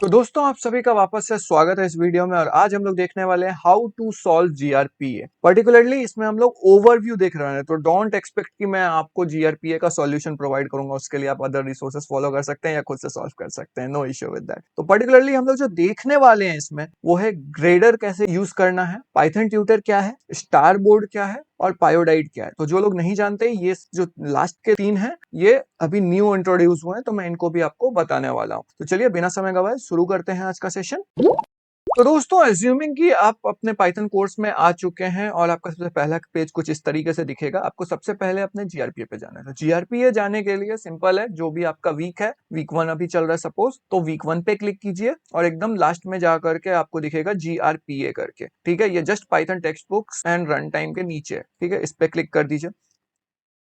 तो दोस्तों आप सभी का वापस से स्वागत है इस वीडियो में। और आज हम लोग देखने वाले हैं हाउ टू सॉल्व जीआरपीए। पर्टिकुलरली इसमें हम लोग ओवरव्यू देख रहे हैं, तो डोंट एक्सपेक्ट कि मैं आपको जीआरपीए का सॉल्यूशन प्रोवाइड करूंगा। उसके लिए आप अदर रिसोर्सेज फॉलो कर सकते हैं या खुद से सॉल्व कर सकते हैं, नो इश्यू विद दैट। तो पर्टिकुलरली हम लोग जो देखने वाले हैं इसमें वो है ग्रेडर कैसे यूज करना है, पाइथन ट्यूटर क्या है, स्टार बोर्ड क्या है और पायोडाइड क्या है। तो जो लोग नहीं जानते, ये जो लास्ट के तीन हैं ये अभी न्यू इंट्रोड्यूस हुए हैं, तो मैं इनको भी आपको बताने वाला हूं। तो चलिए बिना समय गवाए शुरू करते हैं आज का सेशन। तो दोस्तों अज्यूमिंग कि आप अपने पाइथन कोर्स में आ चुके हैं और आपका सबसे पहला पेज कुछ इस तरीके से दिखेगा। आपको सबसे पहले अपने जीआरपीए पे जाना है। तो जीआरपीए जाने के लिए सिंपल है, जो भी आपका वीक है, वीक 1 अभी चल रहा है सपोज, तो वीक 1 पे क्लिक कीजिए और एकदम लास्ट में जा करके आपको दिखेगा जीआरपीए करके। ठीक है, ये just Python text books and run time के नीचे है। ठीक है, इस पे क्लिक कर दीजिए।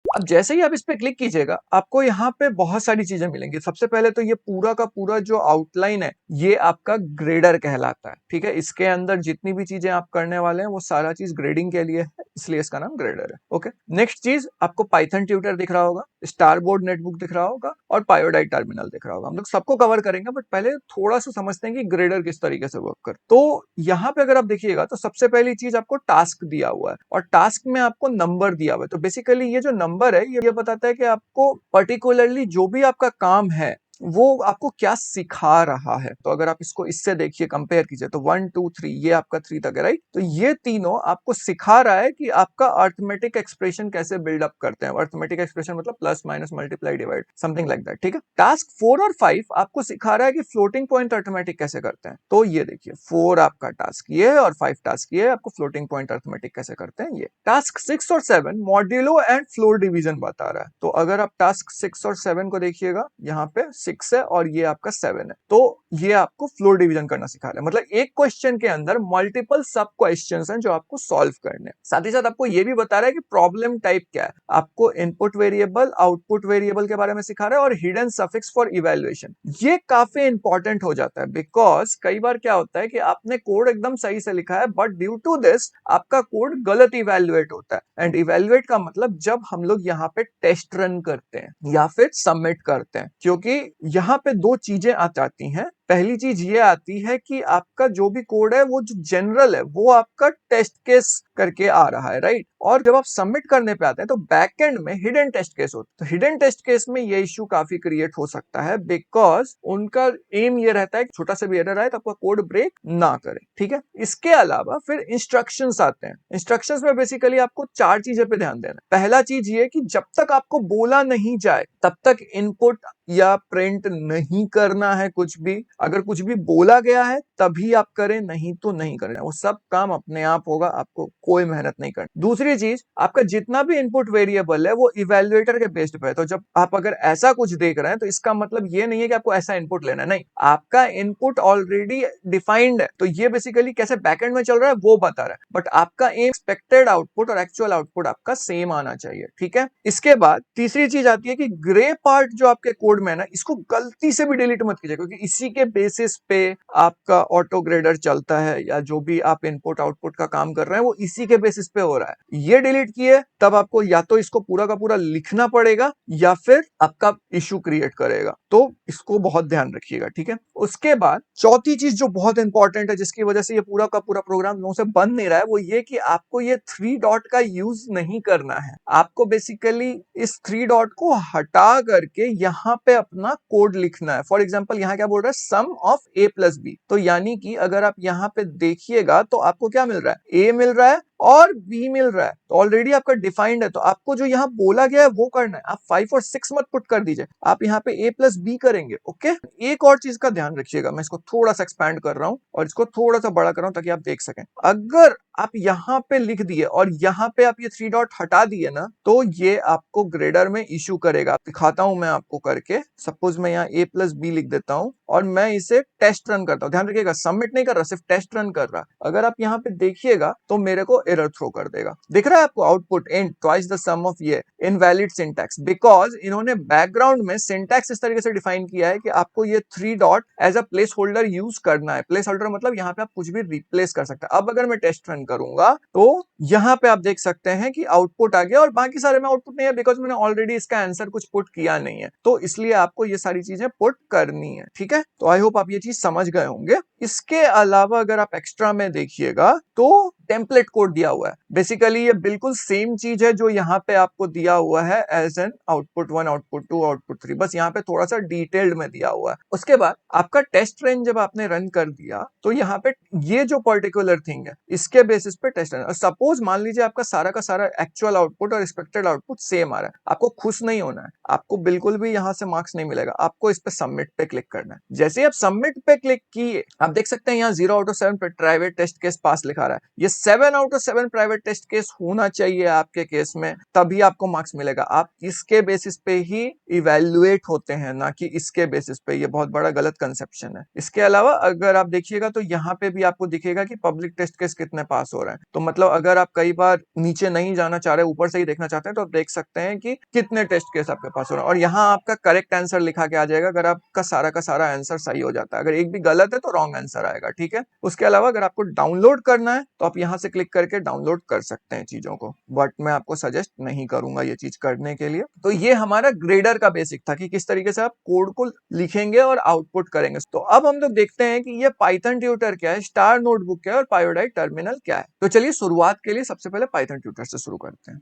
अब जैसे ही आप इस पे क्लिक कीजिएगा, आपको यहाँ पे बहुत सारी चीजें मिलेंगी। सबसे पहले तो ये पूरा का पूरा जो आउटलाइन है ये आपका ग्रेडर कहलाता है। ठीक है, इसके अंदर जितनी भी चीजें आप करने वाले हैं वो सारा चीज ग्रेडिंग के लिए है, इसलिए इसका नाम ग्रेडर है। ओके, नेक्स्ट चीज आपको पाइथन ट्यूटर दिख रहा होगा, स्टार बोर्ड नेटबुक दिख रहा होगा और पायोडाइड टर्मिनल दिख रहा होगा। हम लोग सबको कवर करेंगे, बट पहले थोड़ा सा समझते हैं कि ग्रेडर किस तरीके से वर्क कर। तो यहाँ पे अगर आप देखिएगा तो सबसे पहली चीज आपको टास्क दिया हुआ है और टास्क में आपको नंबर दिया हुआ है। तो बेसिकली ये जो नंबर है ये बताता है कि आपको पर्टिकुलरली जो भी आपका काम है वो आपको क्या सिखा रहा है। तो अगर आप इसको इससे देखिए, कंपेयर कीजिए, तो 1 2 3 ये आपका 3 तक है, राइट। तो ये तीनों आपको सिखा रहा है कि आपका अर्थमेटिक एक्सप्रेशन कैसे बिल्डअप करते हैं। अर्थमेटिक एक्सप्रेशन मतलब plus minus multiply divide, something like that. ठीक है, टास्क 4 और 5 आपको सिखा रहा है कि फ्लोटिंग पॉइंट अर्थमेटिक कैसे करते हैं। तो ये देखिए, 4 आपका टास्क ये है और 5 टास्क ये है, आपको फ्लोटिंग पॉइंट अर्थमेटिक कैसे करते हैं ये। टास्क 6 और 7 मॉड्यूलो एंड फ्लोर डिवीजन बता रहा है। तो अगर आप टास्क 6 और 7 को देखिएगा, यहाँ पे 6 है और ये आपका 7 है, तो ये आपको फ्लोर डिवीजन करना सिखा रहा है। मतलब एक क्वेश्चन के अंदर मल्टीपल सब क्वेश्चंस हैं जो आपको सॉल्व करने हैं। साथ ही साथ आपको ये भी बता रहा है कि प्रॉब्लम टाइप क्या है। आपको इनपुट वेरिएबल, आउटपुट वेरिएबल के बारे में सिखा रहा है और हिडन सफिक्स फॉर इवैल्यूएशन। ये काफी इंपॉर्टेंट हो जाता है, बिकॉज कई बार क्या होता है कि आपने कोड एकदम सही से लिखा है, बट ड्यू टू दिस आपका कोड गलत इवैल्यूएट होता है। एंड इवैल्यूएट का मतलब जब हम लोग यहाँ पे टेस्ट रन करते हैं या फिर सबमिट करते हैं, क्योंकि यहाँ पे दो चीजें आ जाती हैं। पहली चीज ये आती है कि आपका जो भी कोड है वो जो जनरल है वो आपका टेस्ट केस करके आ रहा है, राइट। और जब आप सबमिट करने पे आते हैं तो बैक एंड में हिडन टेस्ट केस होता है। तो हिडन टेस्ट केस में ये इश्यू काफी क्रिएट हो सकता है, बिकॉज उनका एम ये रहता है कि छोटा सा भी एरर आए तो आपका कोड ब्रेक ना करे। ठीक है, इसके अलावा फिर इंस्ट्रक्शंस आते हैं। इंस्ट्रक्शंस में बेसिकली आपको चार चीजें पे ध्यान देना है। पहला चीज ये कि जब तक आपको बोला नहीं जाए तब तक इनपुट या प्रिंट नहीं करना है कुछ भी। अगर कुछ भी बोला गया है तभी आप करें, नहीं तो नहीं करें। वो सब काम अपने आप होगा, आपको कोई मेहनत नहीं करनी। दूसरी चीज, आपका जितना भी इनपुट वेरिएबल है वो इवैल्यूएटर के बेस्ड पे है। तो जब आप अगर ऐसा कुछ देख रहे हैं तो इसका मतलब ये नहीं है कि आपको ऐसा इनपुट लेना है, नहीं, आपका इनपुट ऑलरेडी डिफाइंड है। तो ये बेसिकली कैसे बैकएंड में चल रहा है वो बता रहा है, बट आपका एक्सपेक्टेड आउटपुट और एक्चुअल आउटपुट आपका सेम आना चाहिए। ठीक है, इसके बाद तीसरी चीज आती है कि ग्रे पार्ट जो आपके कोड में है ना, इसको गलती से भी डिलीट मत कीजिए, क्योंकि इसी के बेसिस पे आपका ऑटो ग्रेडर चलता है या जो भी आप इनपुट आउटपुट का काम कर रहे हैं वो इसी के बेसिस पे हो रहा है। ये डिलीट किए तब आपको या तो इसको पूरा का पूरा लिखना पड़ेगा या फिर आपका इश्यू क्रिएट करेगा। तो इसको बहुत ध्यान रखिएगा। ठीक है, उसके बाद चौथी चीज जो बहुत इंपॉर्टेंट है, जिसकी वजह से ये पूरा का पूरा प्रोग्राम नो से बन नहीं रहा है, वो ये कि आपको ये 3 डॉट का यूज नहीं करना है। आपको बेसिकली इस 3 डॉट को हटा करके यहाँ पे अपना कोड लिखना है। फॉर एग्जाम्पल यहाँ क्या बोल रहा है, सम ऑफ ए प्लस बी। तो यानी कि अगर आप यहाँ पे देखिएगा तो आपको क्या मिल रहा है, ए मिल रहा है और बी मिल रहा है। तो ऑलरेडी आपका डिफाइंड है, तो आपको जो यहाँ बोला गया है वो करना है। आप 5 और 6 मत पुट कर दीजिए, आप यहाँ पे a प्लस बी करेंगे। ओके, एक और चीज का ध्यान रखिएगा, मैं इसको थोड़ा सा एक्सपैंड कर रहा हूँ और इसको थोड़ा सा बड़ा कर रहा हूँ ताकि आप देख सकें। अगर आप यहाँ पे लिख दिए और यहाँ पे आप ये 3 डॉट हटा दिए ना, तो ये आपको ग्रेडर में इश्यू करेगा। दिखाता हूं मैं आपको करके। सपोज मैं यहाँ a प्लस बी लिख देता हूं और मैं इसे टेस्ट रन करता हूं। ध्यान रखिएगा, सबमिट नहीं कर रहा, सिर्फ टेस्ट रन कर रहा। अगर आप यहाँ पे देखिएगा तो मेरे को एरर थ्रो कर देगा। दिख रहा है आपको output int twice the sum of ये इनवैलिड सिंटैक्स, बिकॉज इन्होंने बैकग्राउंड में सिंटैक्स इस तरीके से डिफाइन किया है कि आपको ये 3 dot as a placeholder use करना है। प्लेस होल्डर मतलब यहाँ पे आप कुछ भी रिप्लेस कर सकते हैं। अब अगर मैं टेस्ट रन करूंगा तो यहाँ पे आप देख सकते हैं कि आउटपुट आ गया और बाकी सारे में आउटपुट नहीं है, बिकॉज मैंने ऑलरेडी इसका आंसर कुछ पुट किया नहीं है, तो इसलिए आपको ये सारी चीजें पुट करनी है। ठीक है, तो आई होप आप ये चीज समझ गए होंगे। इसके अलावा अगर आप एक्स्ट्रा में देखिएगा तो टेम्पलेट कोड दिया हुआ है। बेसिकली ये बिल्कुल सेम चीज है जो यहाँ पे आपको दिया हुआ है as an output 1, output 2, output 3, बस यहाँ पे थोड़ा सा डिटेल्ड में दिया हुआ है। उसके बाद आपका टेस्ट रन जब आपने रन कर दिया तो यहाँ पे ये जो पर्टिकुलर थिंग है इसके बेसिस पे टेस्ट रन, सपोज मान लीजिए आपका सारा का सारा एक्चुअल आउटपुट और एक्सपेक्टेड आउटपुट सेम आ रहा है, आपको खुश नहीं होना है, आपको बिल्कुल भी यहाँ से मार्क्स नहीं मिलेगा, आपको इस पे सबमिट पे क्लिक करना है। जैसे ही आप सबमिट पे क्लिक किए आप देख सकते हैं यहाँ 0 out of 7 private test case pass लिखा रहा है। ये 7 out of 7 private test case होना चाहिए आपके केस में, तभी आपको मार्क्स मिलेगा। आप इसके बेसिस पे ही इवेल्युएट होते हैं, ना कि इसके बेसिस पे। ये बहुत बड़ा गलत कंसेप्शन है। इसके अलावा अगर आप देखिएगा तो यहाँ पे भी आपको दिखेगा कि पब्लिक टेस्ट केस कितने पास हो रहे हैं। तो मतलब अगर आप कई बार नीचे नहीं जाना चाह रहे, ऊपर से ही देखना चाहते हैं, तो आप देख सकते हैं कि कितने टेस्ट केस आपके पास हो रहे हैं, और यहाँ आपका करेक्ट आंसर लिखा के आ जाएगा अगर आपका सारा का सारा आंसर सही हो जाता है। अगर एक भी गलत है तो रॉन्ग आंसर आएगा। ठीक है, उसके अलावा अगर आपको डाउनलोड करना है तो आप यहाँ से क्लिक करके डाउनलोड कर सकते हैं चीजों को, बट मैं आपको सजेस्ट नहीं करूंगा ये चीज करने के लिए। तो ये हमारा ग्रेडर का बेसिक था कि किस तरीके से आप कोड को लिखेंगे और आउटपुट करेंगे। तो अब हम लोग देखते हैं कि ये पाइथन ट्यूटर क्या है, स्टार नोटबुक क्या है और पायोडाई टर्मिनल क्या है। तो चलिए शुरुआत के लिए सबसे पहले पाइथन ट्यूटर से शुरू करते हैं।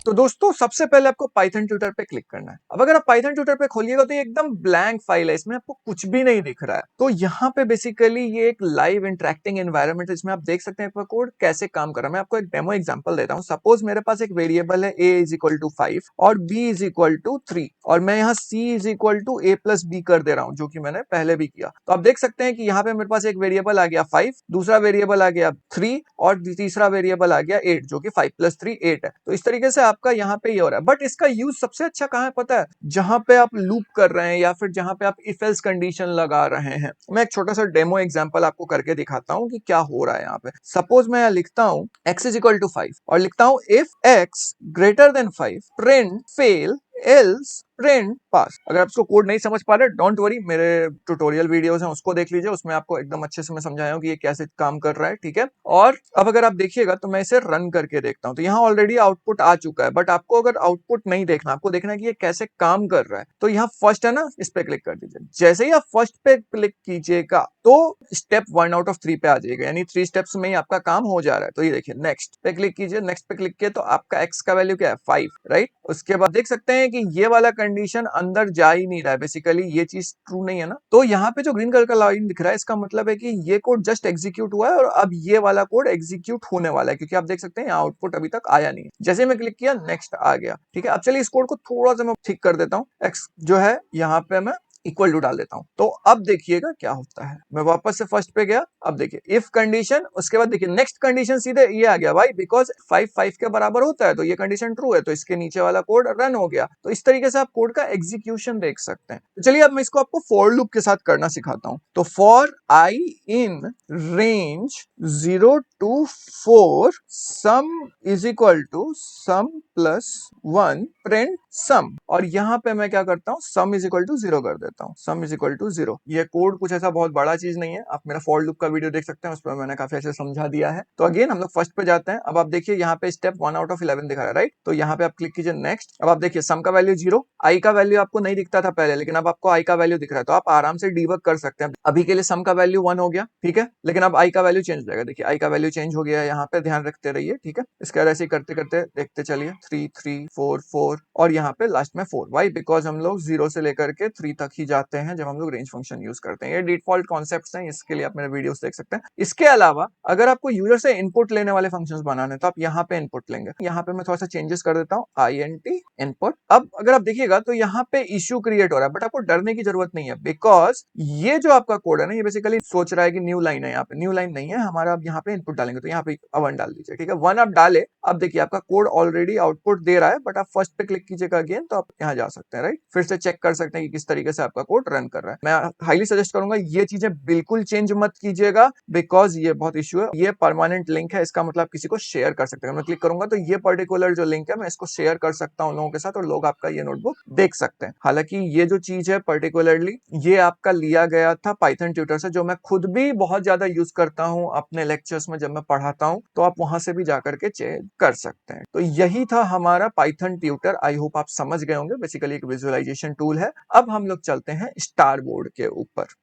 तो दोस्तों सबसे पहले आपको पाइथन ट्यूटर पे क्लिक करना है। अब अगर आप पाइथन ट्यूटर पे खोलिएगा तो ये एकदम ब्लैंक फाइल है, इसमें आपको कुछ भी नहीं दिख रहा है। तो यहाँ पे बेसिकली ये एक लाइव इंटरेक्टिंग एनवायरनमेंट है, इसमें आप देख सकते हैं आपका कोड कैसे काम कर रहा है। मैं आपको एक डेमो एग्जांपल देता हूँ। सपोज मेरे पास एक वेरिएबल है a इज इक्वल टू 5 और b इज इक्वल टू 3, और मैं यहाँ c is equal to a plus b कर दे रहा हूँ, जो कि मैंने पहले भी किया। तो आप देख सकते हैं कि यहाँ पे मेरे पास एक वेरिएबल आ गया 5, दूसरा वेरिएबल आ गया 3 और तीसरा वेरिएबल आ गया 8, जो कि 5 प्लस 3 8 है। तो इस तरीके से आपका यहाँ पे ये हो रहा है। बट इसका यूज सबसे अच्छा कहाँ है पता है? जहां पे आप लूप कर रहे हैं या फिर जहां पे आप इफ एल्स कंडीशन लगा रहे हैं। मैं एक छोटा सा डेमो एग्जांपल आपको करके दिखाता हूं कि क्या हो रहा है यहाँ पे। सपोज मैं यहाँ लिखता हूं x इज इक्वल टू 5 और लिखता हूं if x greater than 5 print fail else print pass. अगर आप इसको कोड नहीं समझ पा रहे डोंट वरी, मेरे ट्यूटोरियल वीडियोस हैं उसको देख लीजिए, उसमें आपको एकदम अच्छे से मैं समझाया हूं कि ये कैसे काम कर रहा है। ठीक है, और अब अगर आप देखिएगा तो मैं इसे रन करके देखता हूं, तो यहाँ ऑलरेडी आउटपुट आ चुका है। बट आपको अगर आउटपुट नहीं देखना, आपको देखना है कि ये कैसे काम कर रहा है, तो यहाँ फर्स्ट है ना, इस पे क्लिक कर दीजिए। जैसे ही आप फर्स्ट पे क्लिक कीजिएगा तो स्टेप 1 आउट ऑफ 3 पे आ जाएगा, यानी 3 स्टेप्स में ही आपका काम हो जा रहा है। तो ये देखिए नेक्स्ट पे क्लिक कीजिए, नेक्स्ट पे क्लिक किया तो आपका x का वैल्यू क्या है 5, राइट। उसके बाद देख सकते हैं कि ये वाला कंडीशन अंदर जा ही नहीं रहा है, बेसिकली ये चीज ट्रू नहीं है ना। तो यहाँ पे जो ग्रीन कलर का लाइन दिख रहा है इसका मतलब है कि ये कोड जस्ट एग्जीक्यूट हुआ है और अब ये वाला कोड एग्जीक्यूट होने वाला है, क्योंकि आप देख सकते हैं यहाँ आउटपुट अभी तक आया नहीं है। जैसे मैं क्लिक किया नेक्स्ट आ गया। ठीक है, अब चलिए इस कोड को थोड़ा सा मैं ठीक कर देता हूँ। x जो है यहाँ पे मैं इक्वल टू डाल देता हूं, तो अब देखिएगा क्या होता है। मैं वापस से फर्स्ट पे गया, अब देखिए इफ कंडीशन, उसके बाद देखिए नेक्स्ट कंडीशन सीधे ये आ गया भाई, बिकॉज 5 5 के बराबर होता है तो ये कंडीशन ट्रू है, तो इसके नीचे वाला कोड रन हो गया। तो इस तरीके से आप कोड का एग्जीक्यूशन देख सकते हैं। तो चलिए अब मैं इसको आपको फॉर लूप के साथ करना सिखाता हूं। तो for i in range 0 to 4 sum is equal to sum plus 1 print sum, और यहाँ पे मैं क्या करता हूँ, सम इज इक्वल टू 0 कर देता हूँ। Sum is equal to 0। ये कोड कुछ ऐसा बहुत बड़ा चीज नहीं है, आप मेरा फॉर लूप का वीडियो देख सकते हैं, उस पर मैंने काफी अच्छे समझा दिया है। तो अगेन हम लोग फर्स्ट पे जाते हैं। अब आप देखिए यहाँ पे स्टेप 1 आउट ऑफ 11 दिखा रहा है, राइट। तो यहाँ पे आप क्लिक कीजिए नेक्स्ट। अब आप देखिए सम का वैल्यू 0, आई का वैल्यू आपको नहीं दिखता था पहले, लेकिन अब आपको आई का वैल्यू दिख रहा है, तो आप आराम से डीबग कर सकते हैं। अभी के लिए सम का वैल्यू 1 हो गया, ठीक है, लेकिन अब आई का वैल्यू चेंज हो जाएगा। देखिए आई का वैल्यू चेंज हो गया, यहाँ पे ध्यान रखते रहिए। ठीक है, इसके ऐसे ही करते करते देखते चलिए 3 3 4 4 और यहाँ पे लास्ट में 4। वाई? बिकॉज हम लोग 0 से लेकर के 3 तक ही जाते हैं जब हम लोग रेंज फंक्शन यूज करते हैं। ये डिफॉल्ट कॉन्सेप्ट्स हैं, इसके लिए आप मेरे वीडियोस देख सकते हैं। इसके अलावा अगर आपको यूजर से इनपुट लेने वाले फंक्शंस बनाने तो आप यहाँ पे इनपुट लेंगे। यहाँ पे मैं थोड़ा सा चेंजेस कर देता हूँ, int इनपुट। अब अगर आप देखिएगा तो यहाँ पे इश्यू क्रिएट हो रहा है, बट आपको डरने की जरूरत नहीं है, बिकॉज ये जो आपका कोड है ना, ये बेसिकली सोच रहा है कि न्यू लाइन है। यहाँ पे न्यू लाइन नहीं है हमारा, अब यहाँ पे इनपुट डालेंगे, तो यहाँ पे 1 डाल दीजिए। ठीक है, 1 आप डाले। अब देखिए आपका कोड ऑलरेडी आउटपुट दे रहा है, बट आप फर्स्ट पे क्लिक कीजिएगा कीजिएगा अगेन तो आप यहाँ जा सकते हैं, राइट। फिर से चेक कर सकते हैं कि किस तरीके से आपका कोड रन कर रहा है। मैं हाईली सजेस्ट करूंगा ये चीजें बिल्कुल चेंज मत कीजिएगा, बिकॉज ये बहुत इश्यू है। ये परमानेंट लिंक है, इसका मतलब किसी को शेयर कर सकते हैं। मैं क्लिक करूंगा तो ये पर्टिकुलर जो लिंक है मैं इसको शेयर कर सकता हूँ लोगों के साथ और लोग आपका ये नोटबुक देख सकते हैं। हालांकि ये जो चीज है पर्टिकुलरली ये आपका लिया गया था पाइथन ट्यूटर से, जो मैं खुद भी बहुत ज्यादा यूज करता हूँ अपने लेक्चर्स में जब मैं पढ़ाता हूँ, तो आप वहां से भी जाकर के चेक कर सकते हैं। तो यही था हमारा पाइथन ट्यूटर। आई होप आप समझ गए होंगे। बेसिकली एक विजुअलाइजेशन टूल है। अब हम लोग चलते हैं स्टार बोर्ड के ऊपर।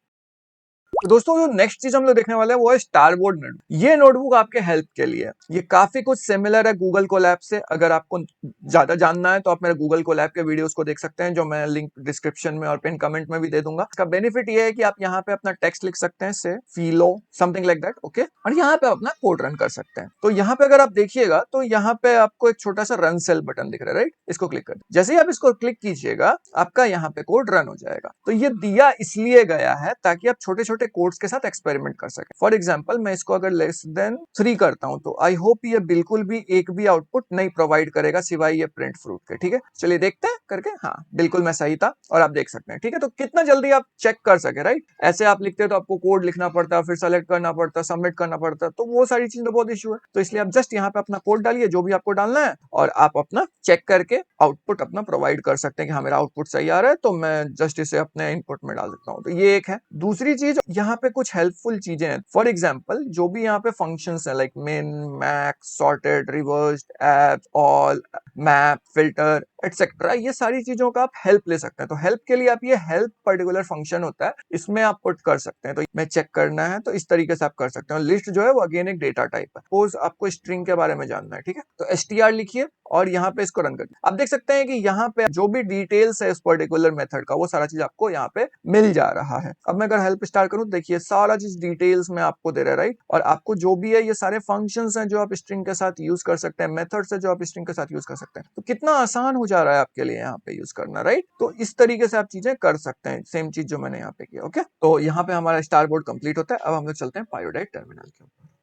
तो दोस्तों जो नेक्स्ट चीज हम लोग देखने वाले हैं वो है स्टारबोर्ड नोटबुक। ये नोटबुक आपके हेल्प के लिए है। ये काफी कुछ सिमिलर है गूगल कोलैब से। अगर आपको ज्यादा जानना है तो आप मेरे गूगल कोलैब के वीडियोस को देख सकते हैं, जो मैं लिंक डिस्क्रिप्शन में और पिन कमेंट में भी दे दूंगा। इसका बेनिफिट ये है कि आप यहाँ पे अपना टेक्स्ट लिख सकते हैं, से फीलो समथिंग लाइक दैट, ओके, और यहाँ पे अपना कोड रन कर सकते हैं। तो यहाँ पे अगर आप देखिएगा तो यहाँ पे आपको एक छोटा सा रन सेल बटन दिख रहा है, राइट। इसको क्लिक कर, जैसे ही आप इसको क्लिक कीजिएगा आपका यहाँ पे कोड रन हो जाएगा। तो ये दिया इसलिए गया है ताकि आप छोटे छोटे कोड्स के साथ एक्सपेरिमेंट कर सके। फॉर एग्जाम्पल मैं इसको अगर लेस देन 3 करता हूं तो आई होप ये बिल्कुल भी एक भी आउटपुट नहीं प्रोवाइड करेगा सिवाय ये प्रिंट फ्रूट के। ठीक है, चलिए देखते हैं करके। हाँ बिल्कुल मैं सही था और आप देख सकते हैं। ठीक है, तो कितना जल्दी आप चेक कर सके, राइट। ऐसे आप लिखते तो आपको कोड लिखना पड़ता, फिर सेलेक्ट करना पड़ता, सबमिट करना पड़ता, तो वो सारी चीजें बहुत इश्यू है। तो इसलिए आप जस्ट यहाँ पे अपना कोड डालिए जो भी आपको डालना है और आप अपना चेक करके आउटपुट अपना प्रोवाइड कर सकते हैं कि हाँ मेरा आउटपुट सही आ रहा है, तो मैं जस्ट इसे अपने इनपुट में डाल सकता हूँ। तो ये एक है। दूसरी चीज यहाँ पे कुछ हेल्पफुल चीजें हैं। फॉर एग्जाम्पल जो भी यहाँ पे फंक्शंस है लाइक मिन, max, sorted, reversed, app, all, map, filter etcetera, ये सारी चीजों का आप हेल्प ले सकते हैं। तो हेल्प के लिए आप ये हेल्प पर्टिकुलर फंक्शन होता है, इसमें आप पुट कर सकते हैं। तो मैं चेक करना है तो इस तरीके से आप कर सकते हैं। लिस्ट जो है वो अगेन एक डेटा टाइप है। सपोज आपको स्ट्रिंग के बारे में जानना है, ठीक है, तो str लिखिए और यहाँ पे इसको रन करिए। आप देख सकते हैं कि यहाँ पे जो भी डिटेल्स है इस पर्टिकुलर मेथड का वो सारा चीज आपको यहाँ पे मिल जा रहा है। अब मैं अगर हेल्प स्टार्ट करूं, देखिए सारा चीज डिटेल्स में आपको दे रहा है, राइट। और आपको जो भी है ये सारे फंक्शंस हैं जो आप स्ट्रिंग के साथ यूज कर सकते हैं, मेथड्स है जो आप स्ट्रिंग के साथ यूज कर सकते हैं। तो कितना आसान हो जा रहा है आपके लिए यहाँ पे यूज करना, राइट। तो इस तरीके से आप चीजें कर सकते हैं, सेम चीज जो मैंने यहाँ पे किया। ओके, तो यहाँ पे हमारा स्टार बोर्ड कंप्लीट होता है। अब हम लोग चलते हैं पायोडाइट टर्मिनल के ऊपर।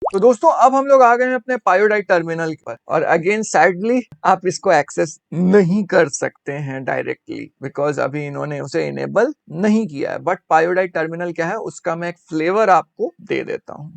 तो दोस्तों अब हम लोग आ गए हैं अपने पायोडाइट टर्मिनल पर, और अगेन सैडली आप इसको एक्सेस नहीं कर सकते हैं डायरेक्टली, बिकॉज अभी इन्होंने उसे इनेबल नहीं किया है। बट पायोडाइट टर्मिनल क्या है उसका मैं एक फ्लेवर आपको दे देता हूं।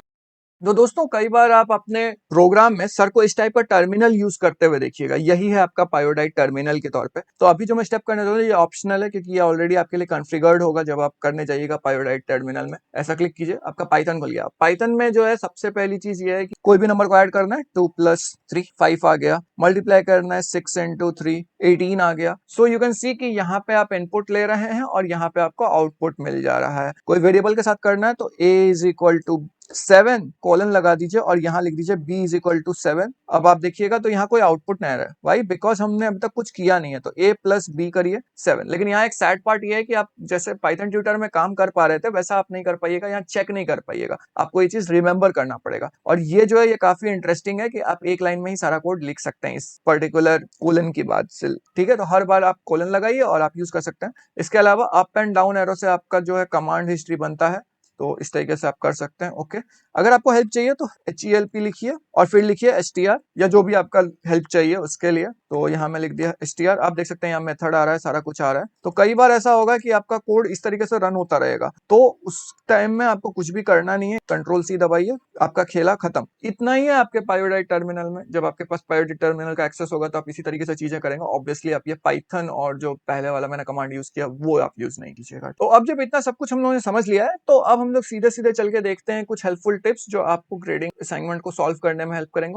तो दोस्तों कई बार आप अपने प्रोग्राम में सर को इस टाइप का टर्मिनल यूज करते हुए देखिएगा। यही है आपका पायोडाइट टर्मिनल के तौर पे। तो अभी जो मैं स्टेप करने जा रहा हूं ये ऑप्शनल है, क्योंकि ये ऑलरेडी आपके लिए कॉन्फ़िगर्ड होगा। जब आप करने जाइएगा पायोडाइट टर्मिनल में ऐसा क्लिक कीजिए, आपका पाइथन खुल गया। पाइथन में जो है सबसे पहली चीज ये है कि कोई भी नंबर को ऐड करना है, 2+3 5 आ गया। मल्टीप्लाई करना है 6 × 3 18 आ गया। सो यू कैन सी कि यहाँ पे आप इनपुट ले रहे हैं और यहाँ पे आपको आउटपुट मिल जा रहा है। कोई वेरिएबल के साथ करना है तो a=7 कॉलन लगा दीजिए और यहाँ लिख दीजिए b=7। अब आप देखिएगा तो यहाँ कोई आउटपुट नहीं आ रहा है। वाई? बिकॉज हमने अभी तक कुछ किया नहीं है। तो a+b करिए 7। लेकिन यहाँ एक सैड पार्ट ये है कि आप जैसे पाइथन ट्यूटर में काम कर पा रहे थे वैसा आप नहीं कर पाइएगा, यहाँ चेक नहीं कर पाइएगा। आपको ये चीज रिमेंबर करना पड़ेगा। और ये जो है ये काफी इंटरेस्टिंग है कि आप एक लाइन में ही सारा कोड लिख सकते हैं इस पर्टिकुलर कोलन की बाद से। ठीक है, तो हर बार आप कोलन लगाइए और आप यूज कर सकते हैं। इसके अलावा अप एंड डाउन एरो से आपका जो है कमांड हिस्ट्री बनता है, तो इस तरीके से आप कर सकते हैं। ओके, अगर आपको हेल्प चाहिए तो HELP लिखिए और फिर लिखिए STR या जो भी आपका हेल्प चाहिए उसके लिए। तो यहाँ मैं लिख दिया STR। आप देख सकते हैं यहाँ मेथड आ रहा है, सारा कुछ आ रहा है। तो कई बार ऐसा होगा कि आपका कोड इस तरीके से रन होता रहेगा, तो उस टाइम में आपको कुछ भी करना नहीं है, Ctrl+C दबाइए, आपका खेला खत्म। इतना ही है आपके पायोडाइट टर्मिनल में। जब आपके पास पायोडाइट टर्मिनल का एक्सेस होगा तो आप इसी तरीके से चीजें करेंगे। ऑब्वियसली आप ये पाइथन और जो पहले वाला मैंने कमांड यूज किया वो आप यूज नहीं कीजिएगा। तो अब जब इतना सब कुछ हम लोगों ने समझ लिया है तो अब हम लोग सीधे सीधे चल के देखते हैं कुछ हेल्पफुल टिप्स जो आपको ग्रेडिंग असाइनमेंट को सॉल्व करने में हेल्प करेंगे।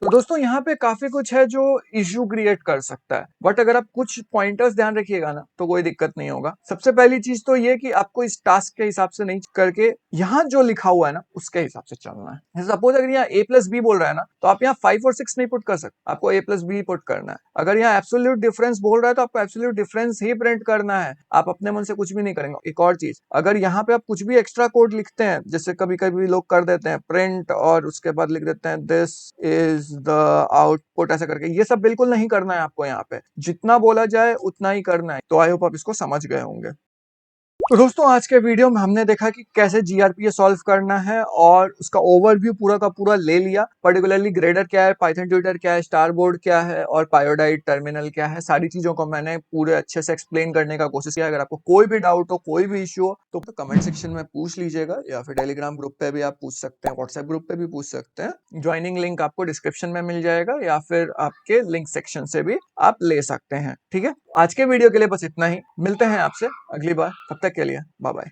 तो दोस्तों यहाँ पे काफी कुछ है जो इश्यू क्रिएट कर सकता है, बट अगर आप कुछ पॉइंटर्स ध्यान रखिएगा ना तो कोई दिक्कत नहीं होगा। सबसे पहली चीज तो ये कि आपको इस टास्क के हिसाब से नहीं करके यहाँ जो लिखा हुआ है ना उसके हिसाब से चलना है। सपोज अगर यहाँ a+b बोल रहा है ना तो आप यहाँ 5 और 6 नहीं पुट कर सकते, आपको a+b पुट करना है। अगर यहाँ एब्सोल्यूट डिफरेंस बोल रहा है तो आपको एब्सोल्यूट डिफरेंस ही प्रिंट करना है, आप अपने मन से कुछ भी नहीं करेंगे। एक और चीज, अगर यहाँ पे आप कुछ भी एक्स्ट्रा कोड लिखते हैं, जैसे कभी कभी लोग कर देते हैं प्रिंट और उसके बाद लिख देते हैं दिस इज द आउटपुट ऐसा करके, ये सब बिल्कुल नहीं करना है आपको। यहाँ पे जितना बोला जाए उतना ही करना है। तो आई होप आप इसको समझ गए होंगे। तो दोस्तों आज के वीडियो में हमने देखा कि कैसे जीआरपीए सॉल्व करना है और उसका ओवरव्यू पूरा का पूरा ले लिया। पर्टिकुलरली ग्रेडर क्या है, पाइथन ट्यूटर क्या है, स्टारबोर्ड क्या है और पायोडाइट टर्मिनल क्या है, सारी चीजों को मैंने पूरे अच्छे से एक्सप्लेन करने का कोशिश किया। अगर आपको कोई भी डाउट हो, कोई भी इश्यू हो तो कमेंट सेक्शन में पूछ लीजिएगा या फिर टेलीग्राम ग्रुप पे भी आप पूछ सकते हैं, व्हाट्सएप ग्रुप पे भी पूछ सकते हैं। ज्वाइनिंग लिंक आपको डिस्क्रिप्शन में मिल जाएगा या फिर आपके लिंक सेक्शन से भी आप ले सकते हैं। ठीक है, आज के वीडियो के लिए बस इतना ही। मिलते हैं आपसे अगली बार, तब तक के लिए बाय बाय।